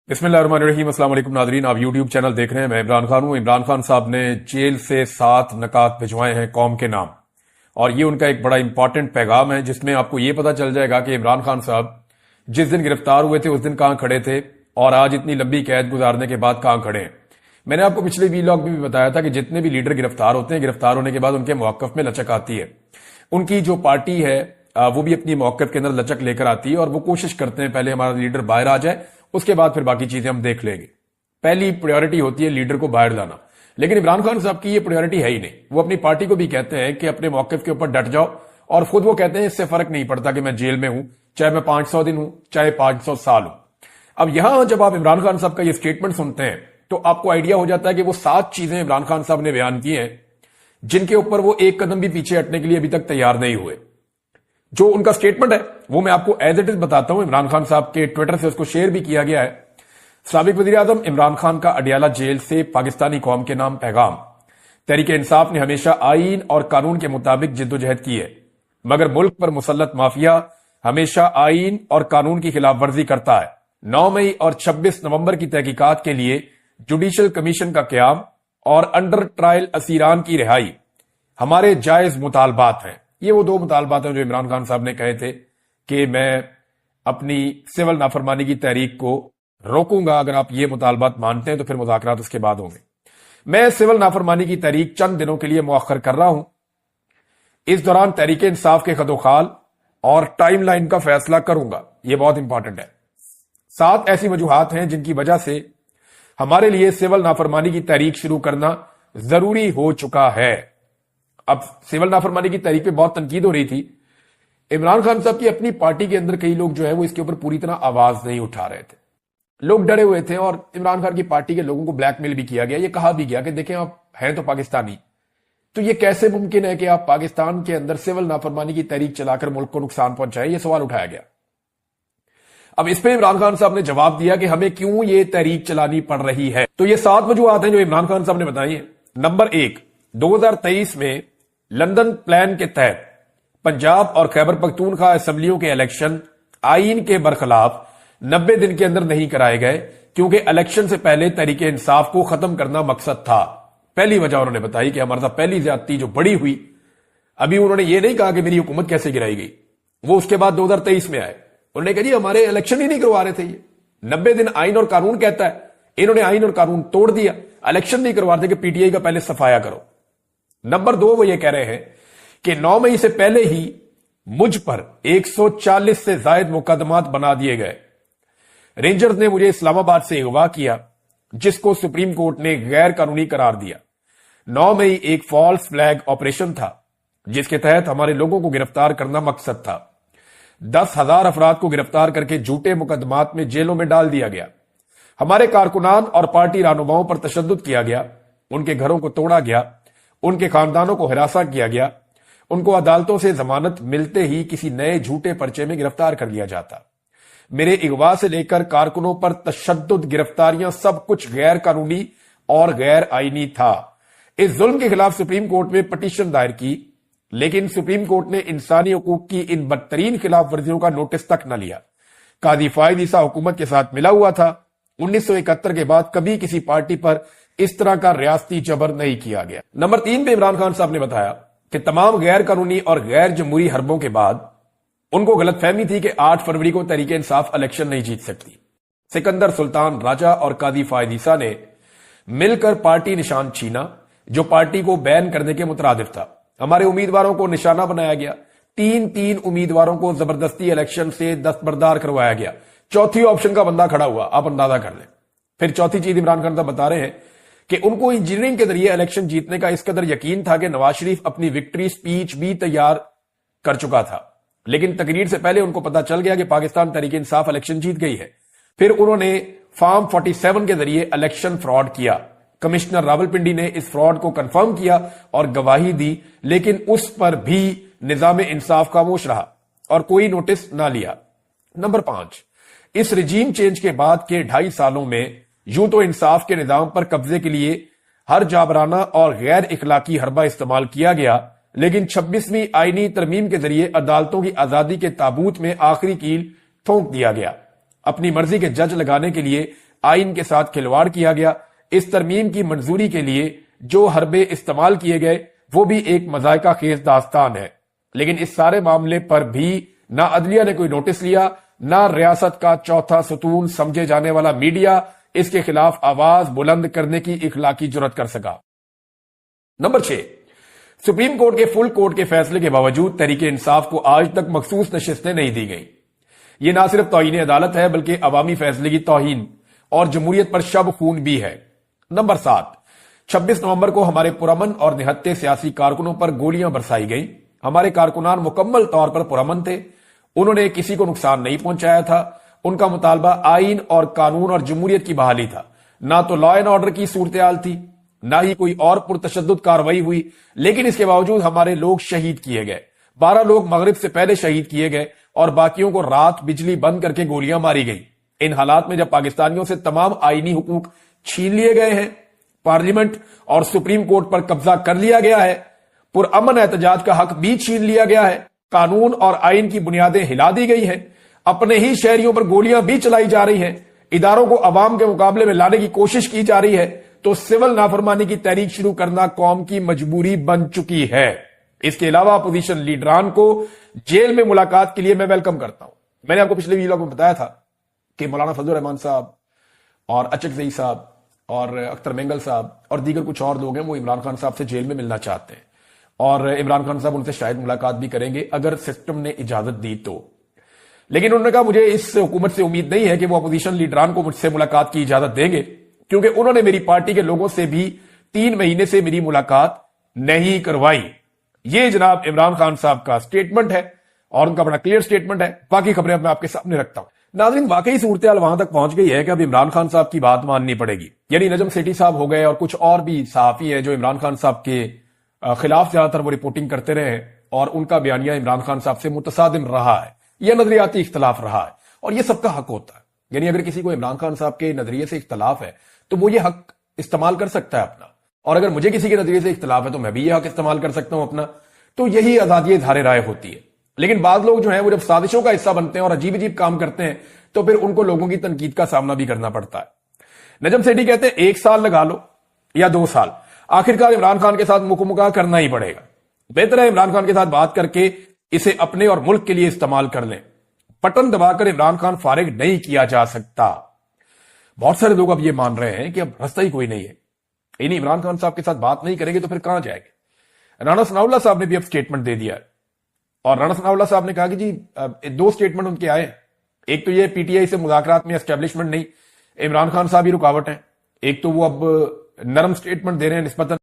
बिस्मिल्लाहिर्रहमानिर्रहीम। अस्सलाम वालेकुम नाज़रीन, आप यूट्यूब चैनल देख रहे हैं। मैं इमरान खान हूं। इमरान खान साहब ने जेल से 7 नकात भिजवाए हैं कौम के नाम, और ये उनका एक बड़ा इंपॉर्टेंट पैगाम है जिसमें आपको ये पता चल जाएगा कि इमरान खान साहब जिस दिन गिरफ्तार हुए थे उस दिन कहां खड़े थे और आज इतनी लंबी कैद गुजारने के बाद कहां खड़े हैं। मैंने आपको पिछले वीलॉग में भी बताया था कि जितने भी लीडर गिरफ्तार होते हैं, गिरफ्तार होने के बाद उनके मौकफ में लचक आती है। उनकी जो पार्टी है वो भी अपनी मौकफ के अंदर लचक लेकर आती है और वो कोशिश करते हैं पहले हमारा लीडर बाहर आ जाए, उसके बाद फिर बाकी चीजें हम देख लेंगे। पहली प्रायोरिटी होती है लीडर को बाहर लाना, लेकिन इमरान खान साहब की ये प्रायोरिटी है ही नहीं। वो अपनी पार्टी को भी कहते हैं कि अपने मौकफ के ऊपर डट जाओ, और खुद वो कहते हैं इससे फर्क नहीं पड़ता कि मैं जेल में हूं, चाहे मैं 500 दिन हूं चाहे 500 साल हूं। अब यहां जब आप इमरान खान साहब का ये स्टेटमेंट सुनते हैं तो आपको आइडिया हो जाता है कि वो 7 चीजें इमरान खान साहब ने बयान की हैं जिनके ऊपर वो एक कदम भी पीछे हटने के लिए अभी तक तैयार नहीं हुए। जो उनका स्टेटमेंट है वो मैं आपको एज इट इज बताता हूं। इमरान खान साहब के ट्विटर से उसको शेयर भी किया गया है। साबिक वजीर आजम इमरान खान का अडियाला जेल से पाकिस्तानी कौम के नाम पैगाम। तहरीक इंसाफ ने हमेशा आईन और कानून के मुताबिक जिद्दोजहद की है, मगर मुल्क पर मुसल्लत माफिया हमेशा आईन और कानून की खिलाफ वर्जी करता है। 9 मई और 26 नवंबर की तहकीकात के लिए जुडिशल कमीशन का क्याम और अंडर ट्रायल असीरान की रिहाई हमारे जायज मुतालबात हैं। ये वो 2 मुतालबात हैं जो इमरान खान साहब ने कहे थे कि मैं अपनी सिविल नाफरमानी की तहरीक को रोकूंगा। अगर आप ये मुतालबात मानते हैं तो फिर मुज़ाकरात उसके बाद होंगे। मैं सिविल नाफरमानी की तहरीक चंद दिनों के लिए मुअख्खर कर रहा हूं। इस दौरान तहरीक इंसाफ के खदोखाल और टाइमलाइन का फैसला करूंगा। यह बहुत इंपॉर्टेंट है। 7 ऐसी वजूहात हैं जिनकी वजह से हमारे लिए सिविल नाफरमानी की तहरीक शुरू करना जरूरी हो चुका है। अब सिविल नाफरमानी की तहरीक पे बहुत तनकीद हो रही थी। इमरान खान साहब की अपनी पार्टी के अंदर कई लोग जो है वो इसके ऊपर पूरी तरह आवाज नहीं उठा रहे थे। लोग डरे हुए थे और इमरान खान की पार्टी के लोगों को ब्लैकमेल भी किया गया। ये कहा भी गया कि देखें आप हैं तो पाकिस्तानी, तो ये कैसे मुमकिन है कि आप पाकिस्तान के अंदर सिविल नाफरमानी की तहरीक चलाकर मुल्क को नुकसान पहुंचाए। ये सवाल उठाया गया। अब इस पे इमरान खान साहब ने जवाब दिया कि हमें क्यों ये तहरीक चलानी पड़ रही है। तो ये 7 वजूहात हैं जो इमरान खान साहब ने बताई है। नंबर 1, 2023 में लंदन प्लान के तहत पंजाब और खैबर पख्तूनख्वा असेंबलियों के इलेक्शन आईन के बरखिलाफ 90 दिन के अंदर नहीं कराए गए, क्योंकि इलेक्शन से पहले तहरीक इंसाफ को खत्म करना मकसद था। पहली वजह उन्होंने बताई कि हमारे साथ पहली ज्यादती जो बड़ी हुई, अभी उन्होंने ये नहीं कहा कि मेरी हुकूमत कैसे गिराई गई, वो उसके बाद 2023 में आए। उन्होंने कहा जी हमारे इलेक्शन ही नहीं करवा रहे थे, ये 90 दिन आईन और कानून कहता है, इन्होंने आईन और कानून तोड़ दिया, इलेक्शन नहीं करवा रहे थे कि पीटीआई का पहले सफाया करो। नंबर 2, वो ये कह रहे हैं कि 9 मई से पहले ही मुझ पर 140 से ज्यादा मुकदमात बना दिए गए। रेंजर्स ने मुझे इस्लामाबाद से अगवा किया, जिसको सुप्रीम कोर्ट ने गैर कानूनी करार दिया। 9 मई एक फॉल्स फ्लैग ऑपरेशन था जिसके तहत हमारे लोगों को गिरफ्तार करना मकसद था। 10,000 अफराद को गिरफ्तार करके झूठे मुकदमात में जेलों में डाल दिया गया। हमारे कारकुनान और पार्टी रहनुमाओं पर तशद्दुद किया गया, उनके घरों को तोड़ा गया, उनके खानदानों को हिरासा किया गया, उनको अदालतों से जमानत मिलते ही किसी नए झूठे पर्चे में गिरफ्तार कर लिया जाता। मेरे अगवा से लेकर कारकुनों पर तशद्दुद, गिरफ्तारियां, सब कुछ गैर कानूनी और गैर आईनी था। इस जुल्म के खिलाफ सुप्रीम कोर्ट में पिटीशन दायर की, लेकिन सुप्रीम कोर्ट ने इंसानी हकूक की इन बदतरीन खिलाफ वर्जियों का नोटिस तक न लिया। कादी फायद ईसा हुकूमत के साथ मिला हुआ था। 1971 के बाद कभी किसी पार्टी पर इस तरह का रियासती जबर नहीं किया गया। नंबर 3 पे इमरान खान साहब ने बताया कि तमाम गैर कानूनी और गैर जमहूरी हरबों के बाद उनको गलतफहमी थी कि 8 फरवरी को तहरीक इंसाफ इलेक्शन नहीं जीत सकती। सिकंदर सुल्तान राजा और कादी फायद ईसा ने मिलकर पार्टी निशान छीना, जो पार्टी को बैन करने के मुतरादिफ था। हमारे उम्मीदवारों को निशाना बनाया गया। 3 उम्मीदवारों को जबरदस्ती इलेक्शन से दस्तबरदार करवाया गया। चौथी ऑप्शन का बंदा खड़ा हुआ, आप अंदाजा कर लें। फिर चौथी चीज इमरान खान साहब बता रहे हैं कि उनको इंजीनियरिंग के जरिए इलेक्शन जीतने का इस कदर यकीन था कि नवाज शरीफ अपनी विक्ट्री स्पीच भी तैयार कर चुका था, लेकिन तकरीर से पहले उनको पता चल गया कि पाकिस्तान तहरीक इंसाफ इलेक्शन जीत गई है। फिर उन्होंने फॉर्म 47 के जरिए इलेक्शन फ्रॉड किया। कमिश्नर रावलपिंडी ने इस फ्रॉड को कंफर्म किया और गवाही दी, लेकिन उस पर भी निजाम इंसाफ खामोश रहा और कोई नोटिस ना लिया। नंबर 5, इस रिजीम चेंज के बाद के 2.5 सालों में यूं तो इंसाफ के निजाम पर कब्जे के लिए हर जाबराना और गैर इखलाकी हरबा इस्तेमाल किया गया, लेकिन 26वीं आईनी तरमीम के जरिए अदालतों की आजादी के ताबूत में आखिरी कील ठोंक दिया गया। अपनी मर्जी के जज लगाने के लिए آئین کے ساتھ کھلواڑ کیا گیا. اس ترمیم کی منظوری کے لیے جو حربے استعمال کیے گئے وہ بھی ایک مذائقہ خیز داستان ہے. لیکن اس سارے معاملے پر بھی نہ عدلیہ نے کوئی نوٹس لیا، نہ ریاست کا چوتھا ستون سمجھے جانے والا میڈیا اس کے خلاف آواز بلند کرنے کی اخلاقی جرات کر سکا. نمبر 6، سپریم کورٹ کے فل کورٹ کے فیصلے کے باوجود تحریک انصاف کو آج تک مخصوص نشستیں نہیں دی گئی. یہ نہ صرف توہین عدالت ہے بلکہ عوامی فیصلے کی توہین اور جمہوریت پر شب خون بھی ہے. نمبر 7، 26 نومبر کو ہمارے پرامن اور نہتے سیاسی کارکنوں پر گولیاں برسائی گئیں. ہمارے کارکنان مکمل طور پر پرامن تھے، انہوں نے کسی کو نقصان نہیں پہنچایا تھا. ان کا مطالبہ آئین اور قانون اور جمہوریت کی بحالی تھا، نہ تو لا اینڈ آرڈر کی صورتحال تھی، نہ ہی کوئی اور پرتشدد کارروائی ہوئی. لیکن اس کے باوجود ہمارے لوگ شہید کیے گئے. 12 لوگ مغرب سے پہلے شہید کیے گئے اور باقیوں کو رات بجلی بند کر کے گولیاں ماری گئی. ان حالات میں جب پاکستانیوں سے تمام آئینی حقوق چھین لیے گئے ہیں، پارلیمنٹ اور سپریم کورٹ پر قبضہ کر لیا گیا ہے، پرامن احتجاج کا حق بھی چھین لیا گیا ہے، قانون اور آئین کی بنیادیں ہلا دی گئی ہیں، اپنے ہی شہریوں پر گولیاں بھی چلائی جا رہی ہیں، اداروں کو عوام کے مقابلے میں لانے کی کوشش کی جا رہی ہے، تو سول نافرمانی کی تحریک شروع کرنا قوم کی مجبوری بن چکی ہے. اس کے علاوہ اپوزیشن لیڈران کو جیل میں ملاقات کے لیے میں ویلکم کرتا ہوں. میں نے آپ کو پچھلے ویڈیو میں بتایا تھا کہ مولانا فضل الرحمان صاحب اور اچکزئی صاحب اور اختر مینگل صاحب اور دیگر کچھ اور لوگ ہیں وہ عمران خان صاحب سے جیل میں ملنا چاہتے ہیں، اور عمران خان صاحب ان سے شاید ملاقات بھی کریں گے اگر سسٹم نے اجازت دی تو. لیکن انہوں نے کہا مجھے اس حکومت سے امید نہیں ہے کہ وہ اپوزیشن لیڈران کو مجھ سے ملاقات کی اجازت دیں گے، کیونکہ انہوں نے میری پارٹی کے لوگوں سے بھی 3 مہینے سے میری ملاقات نہیں کروائی. یہ جناب عمران خان صاحب کا سٹیٹمنٹ ہے اور ان کا بڑا کلیئر سٹیٹمنٹ ہے. باقی خبریں میں آپ کے سامنے رکھتا ہوں. ناظرین، واقعی صورتحال وہاں تک پہنچ گئی ہے کہ اب عمران خان صاحب کی بات ماننی پڑے گی. یعنی نجم سیٹھی صاحب ہو گئے اور کچھ اور بھی صحافی ہیں جو عمران خان صاحب کے خلاف زیادہ تر وہ رپورٹنگ کرتے رہے ہیں، اور ان کا بیانیہ عمران خان صاحب سے متصادم رہا ہے یا نظریاتی اختلاف رہا ہے، اور یہ سب کا حق ہوتا ہے. یعنی اگر کسی کو عمران خان صاحب کے نظریے سے اختلاف ہے تو وہ یہ حق استعمال کر سکتا ہے اپنا، اور اگر مجھے کسی کے نظریے سے اختلاف ہے تو میں بھی یہ حق استعمال کر سکتا ہوں اپنا. تو یہی آزادی اظہار رائے ہوتی ہے. لیکن بعض لوگ جو ہیں وہ جب سازشوں کا حصہ بنتے ہیں اور عجیب عجیب کام کرتے ہیں تو پھر ان کو لوگوں کی تنقید کا سامنا بھی کرنا پڑتا ہے. نجم سیٹھی کہتے ہیں 1 سال لگا لو یا 2 سال، آخرکار عمران خان کے ساتھ مکمکا کرنا ہی پڑے گا. بہتر ہے عمران خان کے ساتھ بات کر کے اسے اپنے اور ملک کے لیے استعمال کر لیں. بٹن دبا کر عمران خان فارغ نہیں کیا جا سکتا. بہت سارے لوگ اب یہ مان رہے ہیں کہ اب رستہ ہی کوئی نہیں ہے، یعنی عمران خان صاحب کے ساتھ بات نہیں کریں گے تو پھر کہاں جائے گے. رانا ثناء اللہ صاحب نے بھی اب سٹیٹمنٹ دے دیا ہے، اور رانا ثناء اللہ صاحب نے کہا کہ جی 2 سٹیٹمنٹ ان کے آئے. ایک تو یہ پی ٹی آئی سے مذاکرات میں اسٹیبلشمنٹ نہیں، عمران خان صاحب ہی رکاوٹ ہیں. ایک تو وہ اب نرم سٹیٹمنٹ دے رہے ہیں نسبتاً